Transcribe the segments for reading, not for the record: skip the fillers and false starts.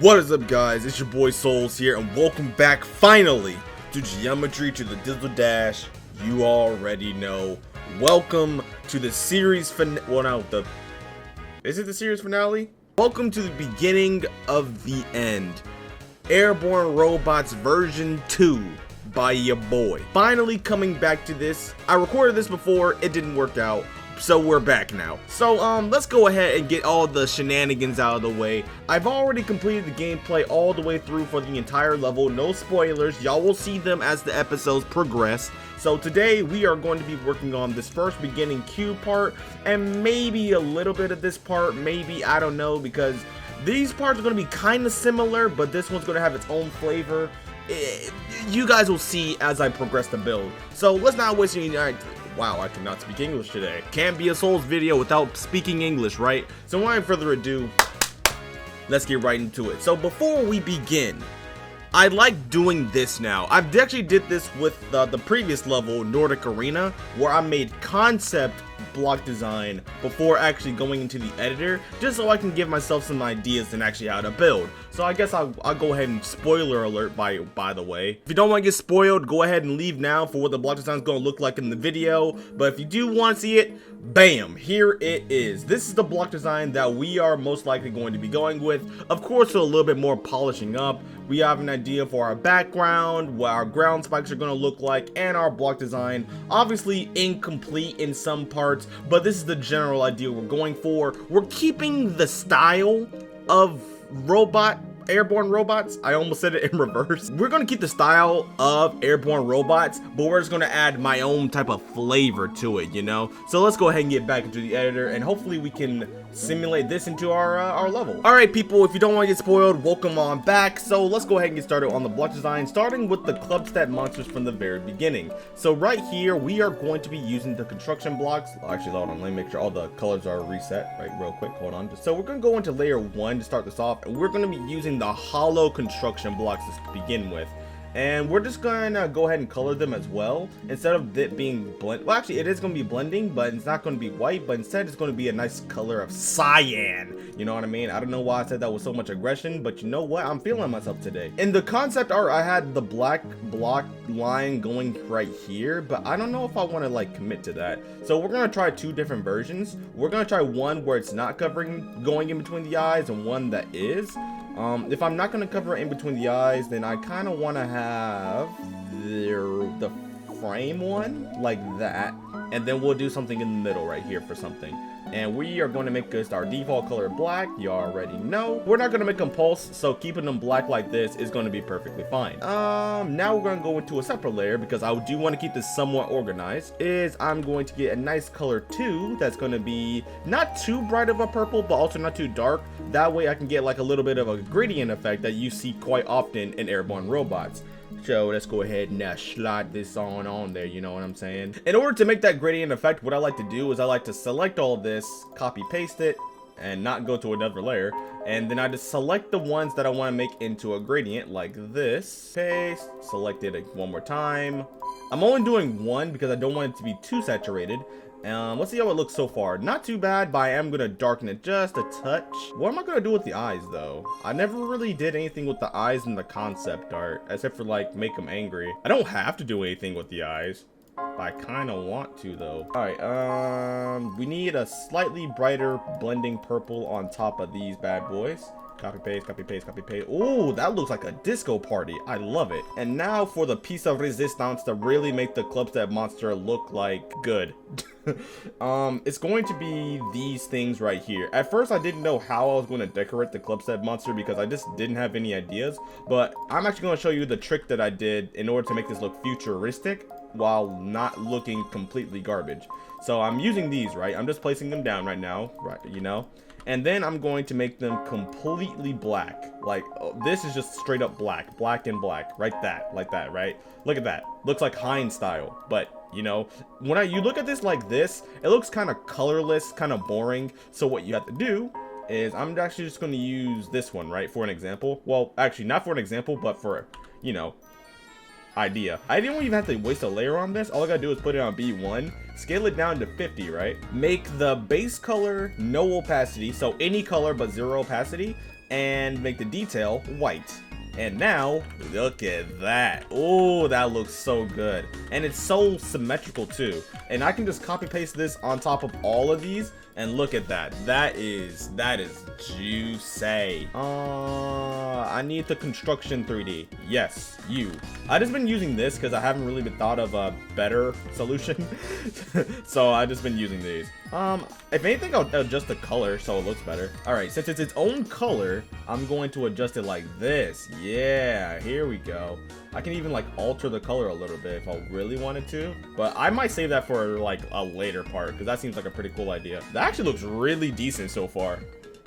What is up, guys? It's your boy Souls here, and welcome back finally to Geometry to the Dizzle Dash. You already know. Welcome to the series finale. Well, no, is it the series finale? Welcome to the beginning of the end. Airborne Robots version 2 by your boy. Finally coming back to this. I recorded this before, it didn't work out. So we're back now. So let's go ahead and get all the shenanigans out of the way. I've already completed the gameplay all the way through for the entire level. No spoilers. Y'all will see them as the episodes progress. So today we are going to be working on this first beginning cube part and maybe a little bit of this part. Maybe, I don't know, because these parts are going to be kind of similar, but this one's going to have its own flavor. You guys will see as I progress the build. So let's not waste any time. Wow, I cannot speak English today. Can't be a Souls video without speaking English, right? So without further ado, let's get right into it. So before we begin, I like doing this now. I've actually did this with the previous level, Nordic Arena, where I made concept block design before actually going into the editor, just so I can give myself some ideas and actually how to build. So I guess I'll go ahead and spoiler alert by the way. If you don't want to get spoiled, go ahead and leave now for what the block design is going to look like in the video. But if you do want to see it, bam, here it is. This is the block design that we are most likely going to be going with. Of course, with a little bit more polishing up. We have an idea for our background, what our ground spikes are going to look like, and our block design. Obviously incomplete in some parts, but this is the general idea we're going for. We're keeping the style of Airborne Robots. I almost said it in reverse. We're going to keep the style of Airborne Robots, but we're just going to add my own type of flavor to it, you know? So let's go ahead and get back into the editor, and hopefully we can simulate this into our level. Alright people, if you don't want to get spoiled, welcome on back. So let's go ahead and get started on the block design, starting with the Clubstep monsters from the very beginning. So right here, we are going to be using the construction blocks. Actually, hold on, let me make sure all the colors are reset, right, real quick, hold on. So we're going to go into layer 1 to start this off, and we're going to be using the hollow construction blocks to begin with. And we're just gonna go ahead and color them as well, instead of it being blend. Well, actually it is going to be blending, but it's not going to be white, but instead it's going to be a nice color of cyan. You know what I mean? I don't know why I said that with so much aggression, but you know what, I'm feeling myself today. In the concept art, I had the black block line going right here, but I don't know if I want to like commit to that. So we're gonna try two different versions. We're gonna try one where it's not covering, going in between the eyes, and one that is. If I'm not going to cover it in between the eyes, then I kind of want to have the frame one like that, and then we'll do something in the middle right here for something. And we are going to make this our default color black. You already know. We're not going to make them pulse, so keeping them black like this is going to be perfectly fine. Now we're going to go into a separate layer, because I do want to keep this somewhat organized. I'm going to get a nice color too that's going to be not too bright of a purple, but also not too dark. That way I can get like a little bit of a gradient effect that you see quite often in Airborne Robots. So let's go ahead and slide this on there, you know what I'm saying? In order to make that gradient effect, what I like to do is I like to select all this, copy paste it, and not go to another layer. And then I just select the ones that I want to make into a gradient like this. Paste, select it one more time. I'm only doing one because I don't want it to be too saturated. Let's see how it looks so far. Not too bad, but I am going to darken it just a touch. What am I going to do with the eyes, though? I never really did anything with the eyes in the concept art, except for, like, make them angry. I don't have to do anything with the eyes. I kind of want to, though. Alright, we need a slightly brighter blending purple on top of these bad boys. Copy paste, copy paste, copy paste. Ooh, that looks like a disco party. I love it. And now for the piece of resistance to really make the Clubstep monster look like good. It's going to be these things right here. At first I didn't know how I was going to decorate the Clubstep monster because I just didn't have any ideas, but I'm actually going to show you the trick that I did in order to make this look futuristic while not looking completely garbage. So I'm using these, right? I'm just placing them down right now, right, you know? And then I'm going to make them completely black. Like, this is just straight up black. Black and black. Right like that, right? Look at that. Looks like Heinz style. But, you know, when you look at this like this, it looks kind of colorless, kind of boring. So what you have to do is I'm actually just going to use this one, right? For an example. Well, actually, not for an example, but for, you know, idea. I didn't even have to waste a layer on this. All I gotta do is put it on B1, scale it down to 50, right? Make the base color no opacity, so any color but 0 opacity, and make the detail white. And now, look at that. Oh, that looks so good. And it's so symmetrical too. And I can just copy paste this on top of all of these. And look at that. That is juicy. I need the construction 3D. Yes, you. I just been using this because I haven't really been thought of a better solution. So I just been using these. If anything, I'll adjust the color so it looks better. All right, since it's its own color, I'm going to adjust it like this. Yeah, here we go. I can even like alter the color a little bit if I really wanted to, but I might save that for like a later part because that seems like a pretty cool idea. That actually looks really decent so far.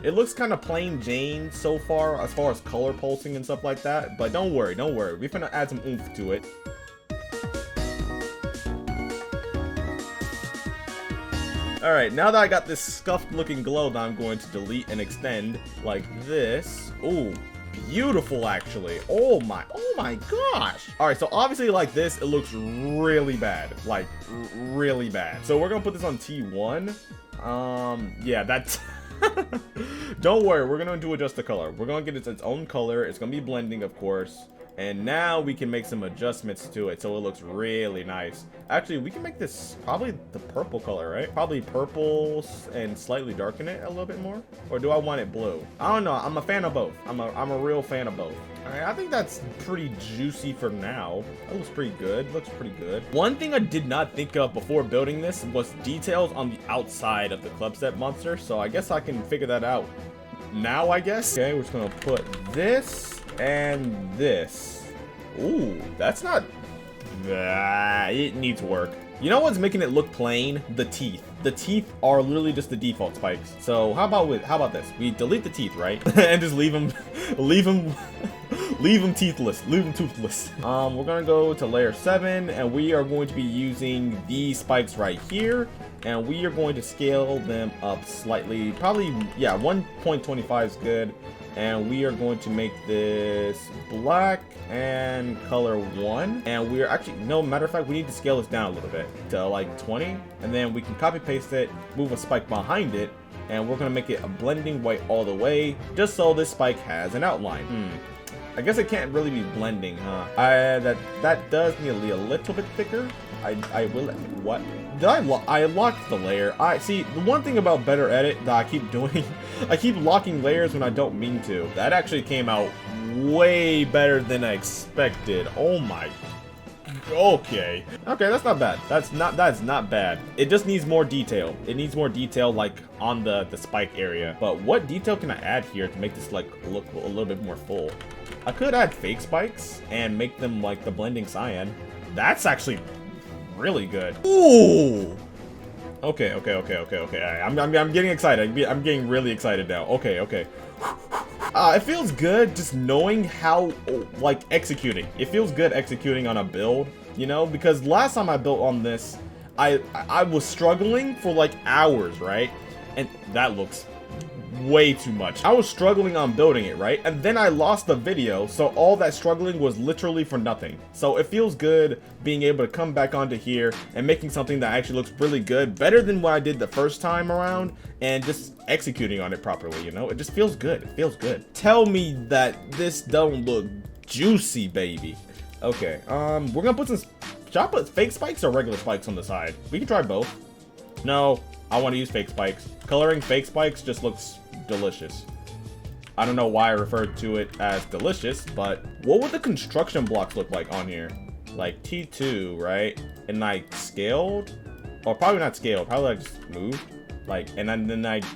It looks kind of plain Jane so far as color pulsing and stuff like that, but don't worry. We're gonna add some oomph to it. Alright, now that I got this scuffed looking glow that I'm going to delete and extend like this. Ooh, beautiful actually. Oh my gosh. Alright, so obviously like this, it looks really bad. Like, really bad. So we're gonna put this on T1. Yeah, that's... Don't worry, we're gonna adjust the color. We're gonna get its own color. It's gonna be blending, of course. And now we can make some adjustments to it so it looks really nice. Actually, we can make this probably the purple color, right? Probably purple and slightly darken it a little bit more. Or do I want it blue? I don't know. I'm a fan of both. I'm a real fan of both. All right, I think that's pretty juicy for now. That looks pretty good. Looks pretty good. One thing I did not think of before building this was details on the outside of the Clubstep monster. So I guess I can figure that out now, I guess. Okay, we're just gonna put this and this. Ooh, that's not... it needs work. You know what's making it look plain? The teeth. The teeth are literally just the default spikes. So how about this? We delete the teeth, right? And just leave them teethless. Leave them toothless. We're gonna go to layer 7, and we are going to be using these spikes right here, and we are going to scale them up slightly. Probably, yeah, 1.25 is good. And we are going to make this black and color 1. And we are actually, no, matter of fact, we need to scale this down a little bit to like 20. And then we can copy paste it, move a spike behind it, and we're gonna make it a blending white all the way, just so this spike has an outline. I guess it can't really be blending, huh? That does need to be a little bit thicker. I will. What? Did I locked the layer. I see. The one thing about Better Edit that I keep doing, I keep locking layers when I don't mean to. That actually came out way better than I expected. Oh my. Okay, that's not bad. That's not bad. It just needs more detail. It needs more detail, like on the spike area. But what detail can I add here to make this like look a little bit more full? I could add fake spikes and make them like the blending cyan. That's actually really good. Ooh. Okay. I'm getting excited. I'm getting really excited now. Okay. It feels good just knowing how, like, executing. It feels good executing on a build, you know, because last time I built on this, I was struggling for like hours, right? And that looks way too much. I was struggling on building it, right? And then I lost the video, so all that struggling was literally for nothing. So it feels good being able to come back onto here and making something that actually looks really good, better than what I did the first time around, and just executing on it properly, you know? It just feels good. It feels good. Tell me that this don't look juicy, baby. Okay, we're gonna put some... Should I put fake spikes or regular spikes on the side? We can try both. No, I want to use fake spikes. Coloring fake spikes just looks delicious. I don't know why I referred to it as delicious, but what would the construction blocks look like on here? Like T2, right? And like scaled? Or probably not scaled, probably like just moved. Like, and then I do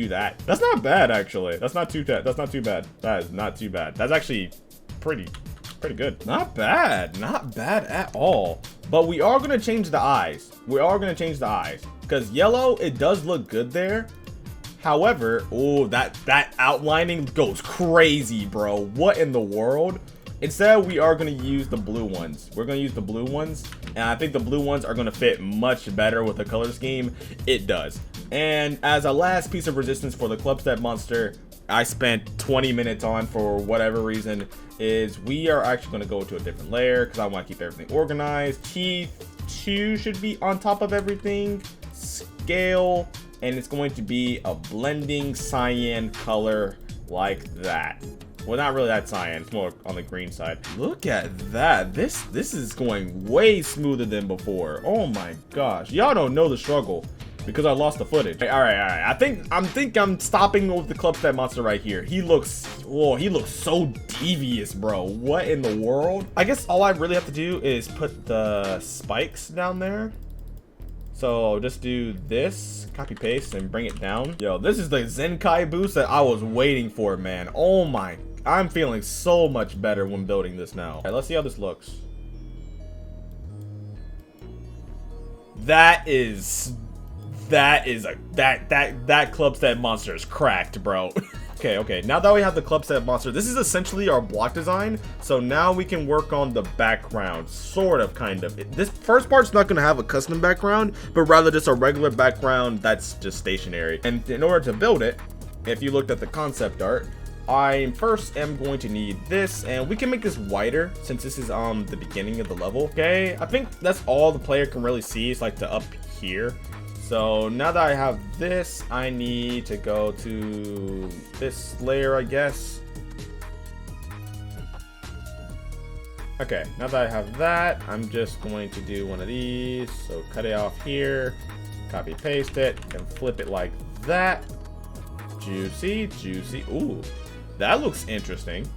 that. That's not bad actually. That's not too bad. That is not too bad. That's actually pretty good. Not bad at all. But we are gonna change the eyes. Because yellow, it does look good there. However, oh, that outlining goes crazy, bro. What in the world? Instead, we are gonna use the blue ones. We're gonna use the blue ones, and I think the blue ones are gonna fit much better with the color scheme. It does. And as a last piece of resistance for the Clubstep monster, I spent 20 minutes on for whatever reason, is we are actually going to go to a different layer because I want to keep everything organized. T2 should be on top of everything. Scale and it's going to be a blending cyan color like that. Well, not really that cyan, it's more on the green side. Look at that. This is going way smoother than before. Oh my gosh. Y'all don't know the struggle because I lost the footage. All right. I think I'm stopping with the Clubstep monster right here. He looks so devious, bro. What in the world? I guess all I really have to do is put the spikes down there. So I'll just do this, copy paste, and bring it down. Yo, this is the Zenkai boost that I was waiting for, man. Oh my, I'm feeling so much better when building this now. All right, let's see how this looks. That Clubstep monster is cracked, bro. Okay, now that we have the Clubstep monster, this is essentially our block design. So now we can work on the background, sort of, kind of. This first part's not gonna have a custom background, but rather just a regular background that's just stationary. And in order to build it, if you looked at the concept art, I first am going to need this, and we can make this wider since this is the beginning of the level. Okay, I think that's all the player can really see is like the up here. So now that I have this, I need to go to this layer, I guess. Okay, now that I have that, I'm just going to do one of these. So cut it off here, copy paste it, and flip it like that. Juicy. Ooh, that looks interesting.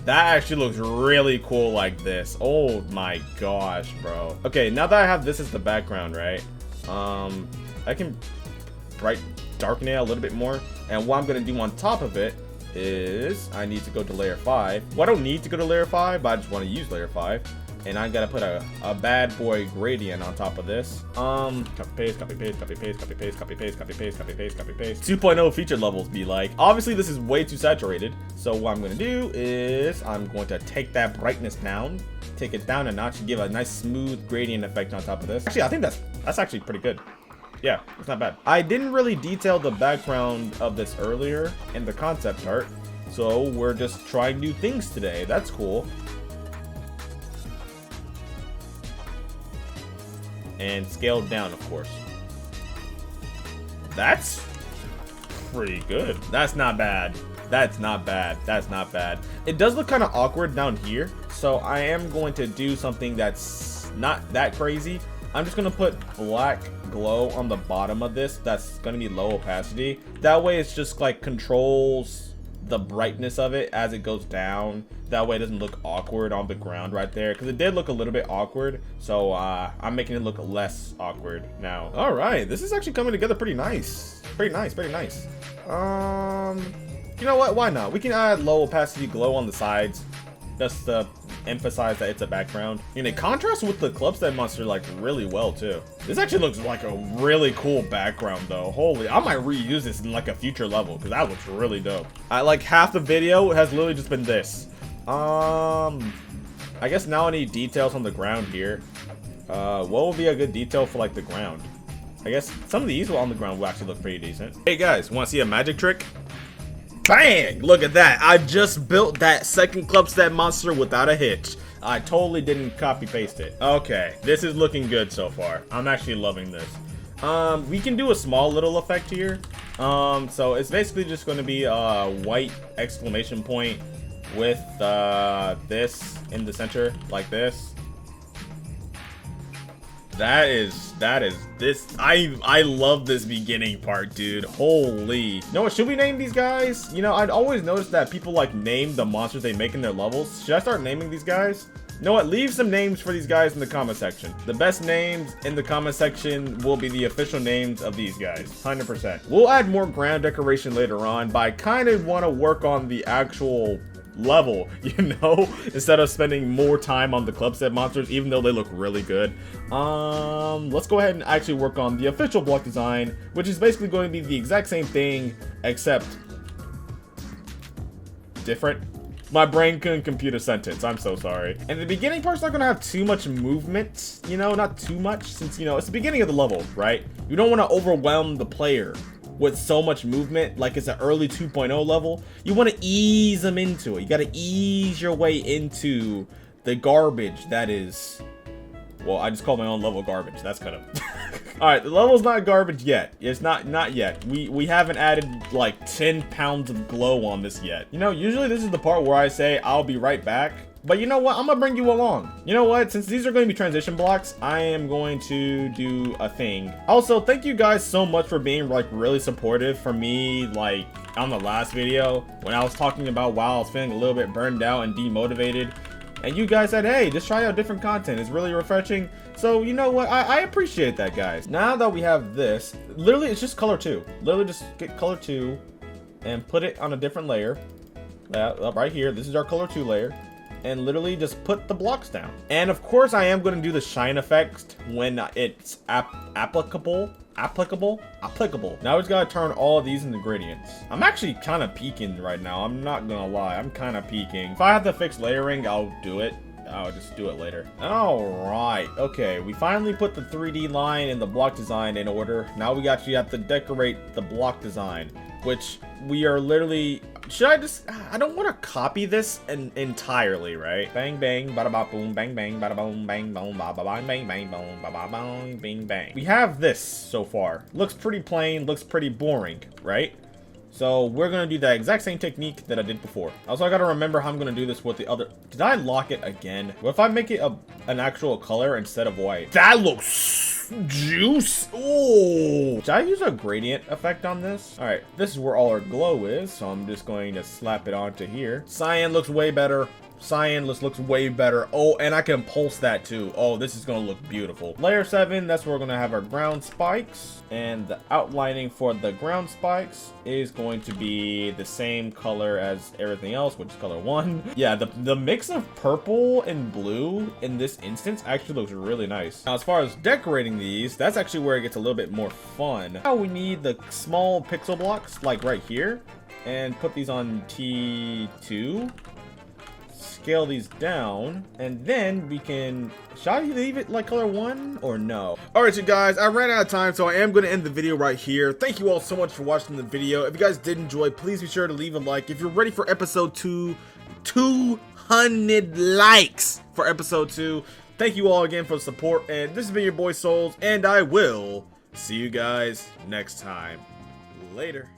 That actually looks really cool like this. Oh my gosh, bro. Okay, now that I have this as the background, right? I can darken it a little bit more. And what I'm gonna do on top of it is I need to go to layer 5. Well, I don't need to go to layer 5, but I just want to use layer 5. And I gotta put a bad boy gradient on top of this. Copy paste. 2.0 feature levels be like. Obviously this is way too saturated. So what I'm gonna do is I'm going to take that brightness down, take it down a notch, and give a nice smooth gradient effect on top of this. Actually, I think that's actually pretty good. Yeah, it's not bad. I didn't really detail the background of this earlier in the concept art. So we're just trying new things today. That's cool. And scaled down, of course. That's pretty good. That's not bad. That's not bad. It does look kind of awkward down here, so I am going to do something that's not that crazy. I'm just gonna put black glow on the bottom of this. That's gonna be low opacity. That way it's just like controls the brightness of it as it goes down. That way it doesn't look awkward on the ground right there, because it did look a little bit awkward. So I'm making it look less awkward now. All right, this is actually coming together pretty nice. Pretty nice. You know what? Why not? We can add low opacity glow on the sides, just to emphasize that it's a background. And it contrasts with the Clubstep monster like really well too. This actually looks like a really cool background though. Holy, I might reuse this in like a future level because that looks really dope. Like half the video has literally just been this. I guess now I need details on the ground here. What would be a good detail for like the ground? I guess some of these on the ground will actually look pretty decent. Hey guys, want to see a magic trick? Bang! Look at that. I just built that second Clubstep monster without a hitch. I totally didn't copy paste it. Okay, this is looking good so far. I'm actually loving this. We can do a small little effect here. So it's basically just going to be a white exclamation point with this in the center like this. That is this. I love this beginning part, dude. Holy. You know what, should we name these guys? You know, I'd always noticed that people like name the monsters they make in their levels. Should I start naming these guys? You know what, leave some names for these guys in the comment section. The best names in the comment section will be the official names of these guys, 100%. We'll add more ground decoration later on, but I kind of want to work on the actual level, you know, instead of spending more time on the Clubstep monsters, even though they look really good. Let's go ahead and actually work on the official block design, which is basically going to be the exact same thing except different. My brain couldn't compute a sentence, I'm so sorry. And the beginning part's not gonna have too much movement, you know, not too much, since, you know, it's the beginning of the level, right? You don't want to overwhelm the player with so much movement, like it's an early 2.0 level. You want to ease them into it. You got to ease your way into the garbage that is, Well, I just called my own level garbage. That's kind of... Alright, the level's not garbage yet. It's not yet. We haven't added like 10 pounds of glow on this yet. You know, usually this is the part where I say I'll be right back. But you know what? I'm gonna bring you along. You know what? Since these are going to be transition blocks, I am going to do a thing. Also, thank you guys so much for being like really supportive for me, like on the last video when I was talking about I was feeling a little bit burned out and demotivated. And you guys said, hey, just try out different content. It's really refreshing. So, you know what? I appreciate that, guys. Now that we have this, literally, it's just color 2. Literally, just get color 2 and put it on a different layer. Right here. This is our color 2 layer. And literally just put the blocks down. And of course, I am going to do the shine effect when it's applicable. Now we just gotta turn all of these into gradients. I'm actually kind of peeking right now. I'm not gonna lie. I'm kind of peeking. If I have to fix layering, I'll do it. I'll just do it later. Alright. Okay. We finally put the 3D line and the block design in order. Now we actually have to decorate the block design, which we are literally... I don't want to copy this entirely, right? Bang, bang, bada ba boom, bang, bang, bada boom, bang, boom, ba ba bang, bang, bang, boom, ba ba bang, bing, bang. We have this so far. Looks pretty plain, looks pretty boring, right? So we're going to do the exact same technique that I did before. Also, I got to remember how I'm going to do this with the other... Did I lock it again? What if I make it an actual color instead of white? That looks... juice. Oh, should I use a gradient effect on this? All right, this is where all our glow is, so I'm just going to slap it onto here. Cyan looks way better. Cyan looks way better. Oh, and I can pulse that too. Oh, this is gonna look beautiful. Layer 7, that's where we're gonna have our ground spikes, and the outlining for the ground spikes is going to be the same color as everything else, which is color 1. Yeah, the mix of purple and blue in this instance actually looks really nice. Now, as far as decorating these, that's actually where it gets a little bit more fun. Now we need the small pixel blocks, like right here, and put these on T2. Scale these down, and then we can... Should I leave it like color 1 or no? Alright, you guys, I ran out of time, so I am going to end the video right here. Thank you all so much for watching the video. If you guys did enjoy, please be sure to leave a like. If you're ready for episode 2, 200 likes for episode 2. Thank you all again for the support, and this has been your boy Souls, and I will see you guys next time. Later.